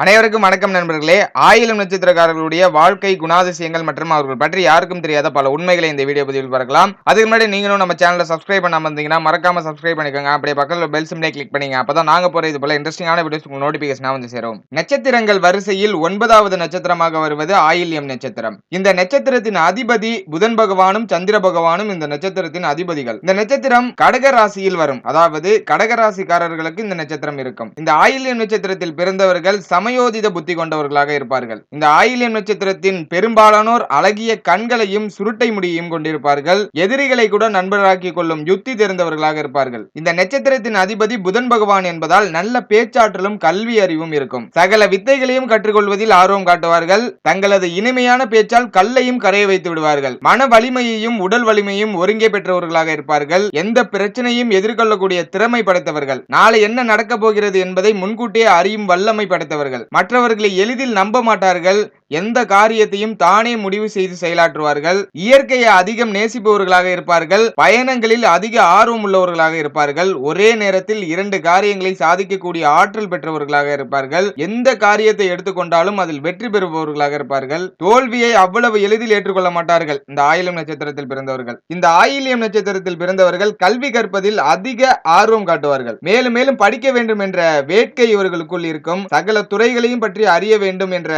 அனைவருக்கும் வணக்கம் நண்பர்களே. ஆயிலம் நட்சத்திரக்காரர்களுடைய வாழ்க்கை குணாதிசயங்கள் மற்றும் அவர்கள் பற்றி யாருக்கும் தெரியாத பல உண்மைகளை இந்த வீடியோ பதிவில் பார்க்கலாம். அதுக்கு முன்னாடி நீங்களும் நம்ம சேனலை சப்ஸ்கிரைப் பண்ணாம இருந்தீங்கன்னா மறக்காம சப்ஸ்கிரைப் பண்ணிக்கோங்க. அப்படியே பக்கத்துல பெல் சிம்லே கிளிக் பண்ணீங்க. அப்பதான் நாங்க போற இது போல இன்ட்ரெஸ்டிங்கான வீடியோஸ் உங்களுக்கு நோட்டிபிகேஷனா வந்து சேரும். நட்சத்திரங்கள் வரிசையில் 9வது நட்சத்திரமாக வருவது ஆயில்யம் நட்சத்திரம். இந்த நட்சத்திரத்தின் அதிபதி புதன் பகவானும் சந்திர பகவானும் இந்த நட்சத்திரத்தின் அதிபதிகள். இந்த நட்சத்திரம் கடக ராசியில் வரும். அதாவது கடக ராசிக்காரர்களுக்கு இந்த நட்சத்திரம் இருக்கும். இந்த ஆயில்யம் நட்சத்திரத்தில் பிறந்தவர்கள் சமயோதித புத்தி கொண்டவர்களாக இருப்பார்கள். இந்த ஆயில்யம் நட்சத்திரத்தின் பெரும்பாலானோர் அழகிய கண்களையும் சுருட்டை முடியையும் கொண்டிருப்பார்கள். எதிரிகளை கூட நண்பராக்கி கொள்ளும் யுக்தி தெரிந்தவர்களாக இருப்பார்கள். இந்த நட்சத்திரத்தின் அதிபதி புதன் பகவான் என்பதால் நல்ல பேச்சாற்றலும் கல்வி அறிவும் இருக்கும். சகல வித்தைகளையும் கற்றுக்கொள்வதில் ஆர்வம் காட்டுவார்கள். தங்களது இனிமையான பேச்சால் கல்லையும் கரைய வைத்து விடுவார்கள். மன வலிமையையும் உடல் வலிமையும் ஒருங்கே பெற்றவர்களாக இருப்பார்கள். எந்த பிரச்சனையும் எதிர்கொள்ளக்கூடிய திறமை படைத்தவர்கள். நாளை என்ன நடக்க போகிறது என்பதை முன்கூட்டியே அறியும் வல்லமை படைத்தவர்கள். மற்றவர்களை எளிதில் நம்ப மாட்டார்கள். எந்த காரியத்தையும் தானே முடிவு செய்து செயலாற்றுவார்கள். இயற்கையை அதிகம் நேசிப்பவர்களாக இருப்பார்கள். பயணங்களில் அதிக ஆர்வம் உள்ளவர்களாக இருப்பார்கள். ஒரே நேரத்தில் 2 காரியங்களை சாதிக்கக்கூடிய ஆற்றல் பெற்றவர்களாக இருப்பார்கள். எந்த காரியத்தை எடுத்துக்கொண்டாலும் அதில் வெற்றி பெறுபவர்களாக இருப்பார்கள். தோல்வியை அவ்வளவு எளிதில் ஏற்றுக்கொள்ள மாட்டார்கள் இந்த ஆயில்யம் நட்சத்திரத்தில் பிறந்தவர்கள். இந்த ஆயில்யம் நட்சத்திரத்தில் பிறந்தவர்கள் கல்வி கற்பதில் அதிக ஆர்வம் காட்டுவார்கள். மேலும் மேலும் படிக்க வேண்டும் என்ற வேட்கை இவர்களுக்குள் இருக்கும். சகல துறைகளையும் பற்றி அறிய வேண்டும் என்ற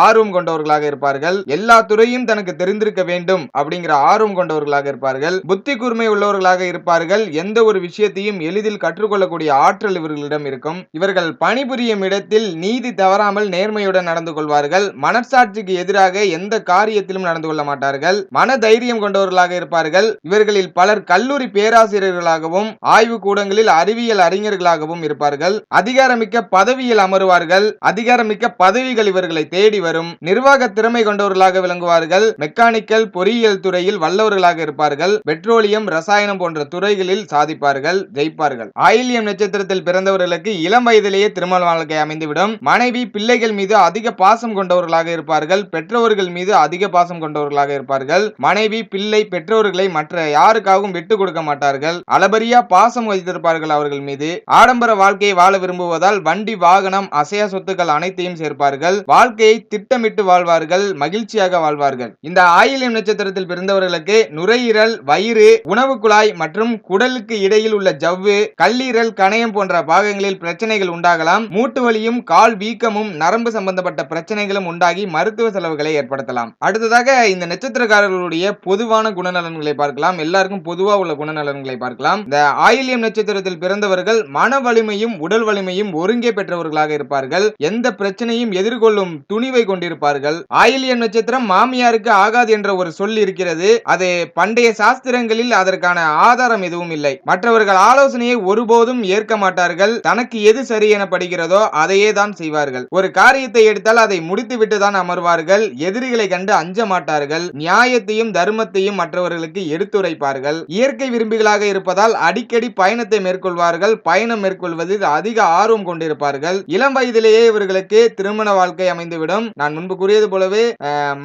ஆர்வம் கொண்டவர்களாக இருப்பார்கள். எல்லா துறையும் தனக்கு தெரிந்திருக்க வேண்டும் அப்படிங்கிற ஆர்வம் கொண்டவர்களாக இருப்பார்கள். புத்தி கூர்மை உள்ளவர்களாக இருப்பார்கள். எந்த ஒரு விஷயத்தையும் எளிதில் கற்றுக்கொள்ளக்கூடிய ஆற்றல் இவர்களிடம் இருக்கும். இவர்கள் பணிபுரியும் இடத்தில் நீதி தவறாமல் நேர்மையுடன் நடந்து கொள்வார்கள். மனசாட்சிக்கு எதிராக எந்த காரியத்திலும் நடந்து கொள்ள மாட்டார்கள். மன தைரியம் கொண்டவர்களாக இருப்பார்கள். இவர்களில் பலர் கல்லூரி பேராசிரியர்களாகவும் ஆய்வு கூடங்களில் அறிவியல் அறிஞர்களாகவும் இருப்பார்கள். அதிகாரமிக்க பதவியில் அமருவார்கள். அதிகாரமிக்க பதவிகள் இவர்களை தேடி வரும். நிர்வாக திறமை கொண்டவர்களாக விளங்குவார்கள். மெக்கானிக்கல் பொறியியல் துறையில் வல்லவர்களாக இருப்பார்கள். பெட்ரோலியம் ரசாயனம் போன்ற துறைகளில் சாதிப்பார்கள், ஜெயிப்பார்கள். ஆயில்யம் நட்சத்திரத்தில் பிறந்தவர்களுக்கு இளம் வயதிலேயே திருமண வாழ்க்கை அமைந்துவிடும். மனைவி பிள்ளைகள் மீது அதிக பாசம் கொண்டவர்களாக இருப்பார்கள். பெற்றோர்கள் மீது அதிக பாசம் கொண்டவர்களாக இருப்பார்கள். மனைவி பிள்ளை பெற்றோர்களை மற்ற யாருக்காகவும் விட்டு கொடுக்க மாட்டார்கள். அளபரியா பாசம் வைத்திருப்பார்கள் அவர்கள் மீது. ஆடம்பர வாழ்க்கையை வாழ விரும்புவதால் வண்டி வாகனம் அசையா சொத்துக்கள் அனைத்தையும் சேர்ப்பார்கள். வாழ்க்கையை திட்டமிட்டு வாழ்வார்கள். மகிழ்ச்சியாக வாழ்வார்கள். இந்த ஆயில்யம் நட்சத்திரத்தில் பிறந்தவர்களுக்கு நுரையீரல், வயிறு, உணவு குழாய் மற்றும் குடலுக்கு இடையில் உள்ள ஜவ்வு, கல்லீரல், கணையம் போன்ற பாகங்களில் பிரச்சனைகள் உண்டாகலாம். மூட்டு வலியும் கால் வீக்கமும் நரம்பு சம்பந்தப்பட்ட பிரச்சனைகளும் உண்டாகி மருத்துவ செலவுகளை ஏற்படுத்தலாம். அடுத்ததாக இந்த நட்சத்திரக்காரர்களுடைய பொதுவான குணநலன்களை பார்க்கலாம். எல்லாருக்கும் பொதுவா உள்ள குணநலன்களை பார்க்கலாம். இந்த ஆயில்யம் நட்சத்திரத்தில் பிறந்தவர்கள் மன வலிமையும் உடல் வலிமையும் ஒருங்கே பெற்றவர்களாக இருப்பார்கள். எந்த பிரச்சனையும் எதிர்கொள்ளும் துணிவை கொண்டிருப்பார்கள். ஆயில்யம் நட்சத்திரம் மாமியாருக்கு ஆகாது என்ற ஒரு சொல் இருக்கிறது. அது பண்டைய சாஸ்திரங்களில் அதற்கான ஆதாரம் எதுவும் இல்லை. மற்றவர்கள் ஆலோசனையை ஒருபோதும் ஏற்க மாட்டார்கள். தனக்கு எது சரி என படுகிறதோ அதையே தான் செய்வார்கள். ஒரு காரியத்தை எடுத்தால் அதை முடித்துவிட்டு தான் அமர்வார்கள். எதிரிகளை கண்டு அஞ்ச மாட்டார்கள். நியாயத்தையும் தர்மத்தையும் மற்றவர்களுக்கு எடுத்துரைப்பார்கள். இயற்கை விரும்பிகளாக இருப்பதால் அடிக்கடி பயணத்தை மேற்கொள்வார்கள். பயணம் மேற்கொள்வதில் அதிக ஆர்வம் கொண்டிருப்பார்கள். இளம் வயதிலேயே இவர்களுக்கு திருமண வாழ்க்கை அமைந்துவிடும். நான் முன்பு கூறியது போலவே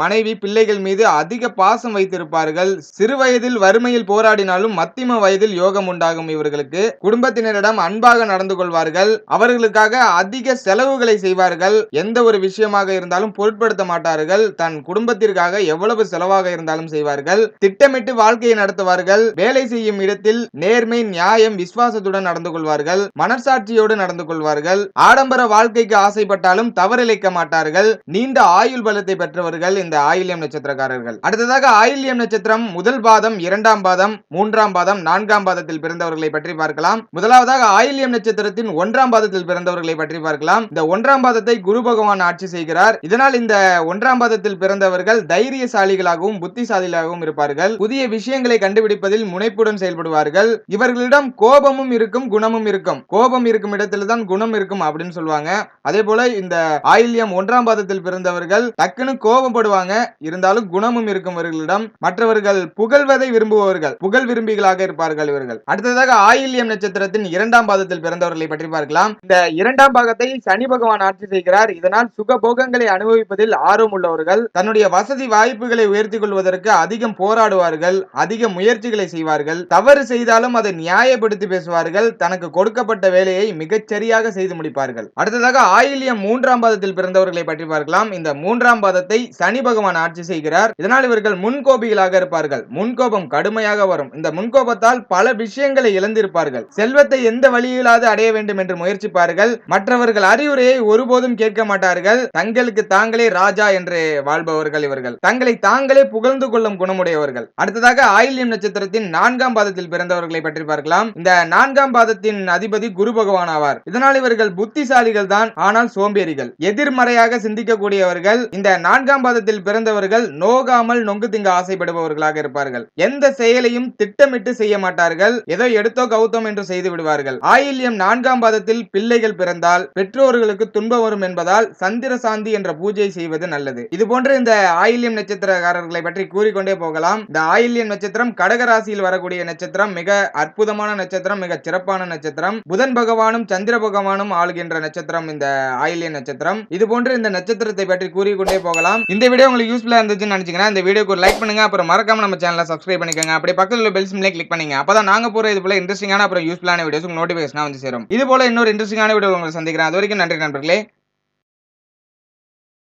மனைவி பிள்ளைகள் மீது அதிக பாசம் வைத்திருப்பார்கள். சிறு வயதில் வறுமையில் போராடினாலும் மத்திம வயதில் யோகம் உண்டாகும் இவர்களுக்கு. குடும்பத்தினரிடம் அன்பாக நடந்து கொள்வார்கள். அவர்களுக்காக அதிக செலவுகளை செய்வார்கள். எந்த ஒரு விஷயமாக இருந்தாலும் பொருட்படுத்த மாட்டார்கள். தன் குடும்பத்திற்காக எவ்வளவு செலவாக இருந்தாலும் செய்வார்கள். திட்டமிட்டு வாழ்க்கையை நடத்துவார்கள். வேலை செய்யும் இடத்தில் நேர்மை, நியாயம், விசுவாசத்துடன் நடந்து கொள்வார்கள். மனசாட்சியோடு நடந்து கொள்வார்கள். ஆடம்பர வாழ்க்கைக்கு ஆசைப்பட்டாலும் தவறிழைக்க மாட்டார்கள். நீண்ட ஆயுள் பலத்தை பெற்றவர்கள் இந்த ஆயில்யம் நட்சத்திரக்காரர்கள். அடுத்ததாக ஆயில்யம் நட்சத்திரம் முதல் பாதம், 2ஆம் பாதம், 3ஆம் பாதம், 4ஆம் பாதத்தில் பிறந்தவர்களை பற்றி பார்க்கலாம். முதலாவதாக ஆயில்யம் நட்சத்திரத்தின் 1ஆம் பாதத்தில் பிறந்தவர்களை பற்றி பார்க்கலாம். இந்த 1ஆம் பாதத்தை குரு பகவான் ஆட்சி செய்கிறார். இதனால் இந்த 1ஆம் பாதத்தில் பிறந்தவர்கள் தைரியசாலிகளாகவும் புத்திசாலிகளாகவும் இருப்பார்கள். புதிய விஷயங்களை கண்டுபிடிப்பதில் முனைப்புடன் செயல்படுவார்கள். இவர்களிடம் கோபமும் இருக்கும், குணமும் இருக்கும். கோபம் இருக்கும் இடத்தில் தான் குணம் இருக்கும் அப்படின்னு சொல்லுவாங்க. அதே போல இந்த ஆயில்யம் 1ஆம் பாதத்தில் பிறந்தவர்கள் இவர்கள் டக்குன்னு கோபப்படுவாங்க. இருந்தாலும் குணமும் இருக்கும் இவர்களிடம். மற்றவர்கள் புகழ்வதை விரும்புபவர்கள், புகழ் விரும்பிகளாக இருப்பார்கள் இவர்கள். அடுத்ததாக ஆயில்யம் நட்சத்திரத்தின் 2ஆம் பாதத்தில் பிறந்தவர்களை பற்றி பார்க்கலாம். இந்த 2ஆம் பாகத்தை சனி பகவான் ஆட்சி செய்கிறார். இதனால் சுகபோகங்களை அனுபவிப்பதில் ஆர்வம் உள்ளவர்கள் தன்னுடைய வசதி வாய்ப்புகளை உயர்த்திக் கொள்வதற்கு அதிகம் போராடுவார்கள், அதிக முயற்சிகளை செய்வார்கள். தவறு செய்தாலும் அதை நியாயப்படுத்தி பேசுவார்கள். தனக்கு கொடுக்கப்பட்ட வேலையை மிகச் சரியாக செய்து முடிப்பார்கள். அடுத்ததாக ஆயில்யம் 3ஆம் பாதத்தில் பிறந்தவர்களை பற்றி பார்க்கலாம். இந்த 3ஆம் பாதத்தை சனி பகவான் ஆட்சி செய்கிறார். இதனால் இவர்கள் முன்கோபிகளாக இருப்பார்கள். முன்கோபம் கடுமையாக வரும். இந்த முன்கோபத்தால் பல விஷயங்களை இழந்திருப்பார்கள். செல்வத்தை எந்த வழியிலாவது அடைய வேண்டும் என்று முயற்சிப்பார்கள். மற்றவர்கள் அறிவுரையை ஒருபோதும் கேட்க மாட்டார்கள். தங்களுக்கு தாங்களே ராஜா என்று வாழ்பவர்கள் இவர்கள். தங்களை தாங்களே புகழ்ந்து கொள்ளும் குணமுடையவர்கள். அடுத்ததாக ஆயில்யம் நட்சத்திரத்தின் 4ஆம் பாதத்தில் பிறந்தவர்களை பற்றி பார்க்கலாம். இந்த 4ஆம் பாதத்தின் அதிபதி குரு பகவான் ஆவார். இதனால் இவர்கள் புத்திசாலிகள் தான், ஆனால் சோம்பேறிகள், எதிர்மறையாக சிந்திக்கக்கூடியவர்கள். இந்த 4ஆம் பாதத்தில் பிறந்தவர்கள் நோகாமல் நொங்கு திங்க ஆசைப்படுபவர்களாக இருப்பார்கள். எந்த செயலையும் திட்டமிட்டு செய்ய மாட்டார்கள். ஏதோ எடுத்தோ கவுத்தோம் என்று செய்து விடுவார்கள். ஆயில்யம் 4ஆம் பாதத்தில் பிள்ளைகள் பிறந்தால் பெற்றோர்களுக்கு துன்பம் வரும் என்பதால் சந்திர சாந்தி என்ற பூஜை செய்வது நல்லது. இது போன்ற இந்த ஆயில்யம் நட்சத்திரக்காரர்களை பற்றி கூறிக்கொண்டே போகலாம். இந்த ஆயில்யம் நட்சத்திரம் கடகராசியில் வரக்கூடிய நட்சத்திரம். மிக அற்புதமான நட்சத்திரம், மிக சிறப்பான நட்சத்திரம். புதன் பகவானும் சந்திர பகவானும் ஆளுகின்ற நட்சத்திரம் இந்த ஆயில்யம் நட்சத்திரம். இது போன்ற இந்த நட்சத்திரத்தை பற்றி கூறிக்கொண்டே போகலாம். இந்த வீடியோ உங்களுக்கு யூஸ்ஃபுல்லா இருந்துச்சுன்னு நினைச்சீங்கன்னா இந்த வீடியோக்கு ஒரு லைக் பண்ணுங்க. அப்புறம் மறக்காம நம்ம சேனலை சப்ஸ்கிரைப் பண்ணிக்கோங்க. அப்படியே பக்கத்துல உள்ள பெல் சிம்பலை கிளிக் பண்ணுங்க. அப்பதான் நாங்க போற இது போல இன்ட்ரெஸ்டிங்கான அப்புறம் யூஸ்ஃபுல்லான வீடியோஸ் உங்களுக்கு நோட்டிபிகேஷனா வந்து சேரும். இது போல இன்னொரு இன்ட்ரெஸ்டிங்கான வீடியோ உங்களை சந்திக்கிறேன். அது வரைக்கும் நன்றி நண்பர்களே.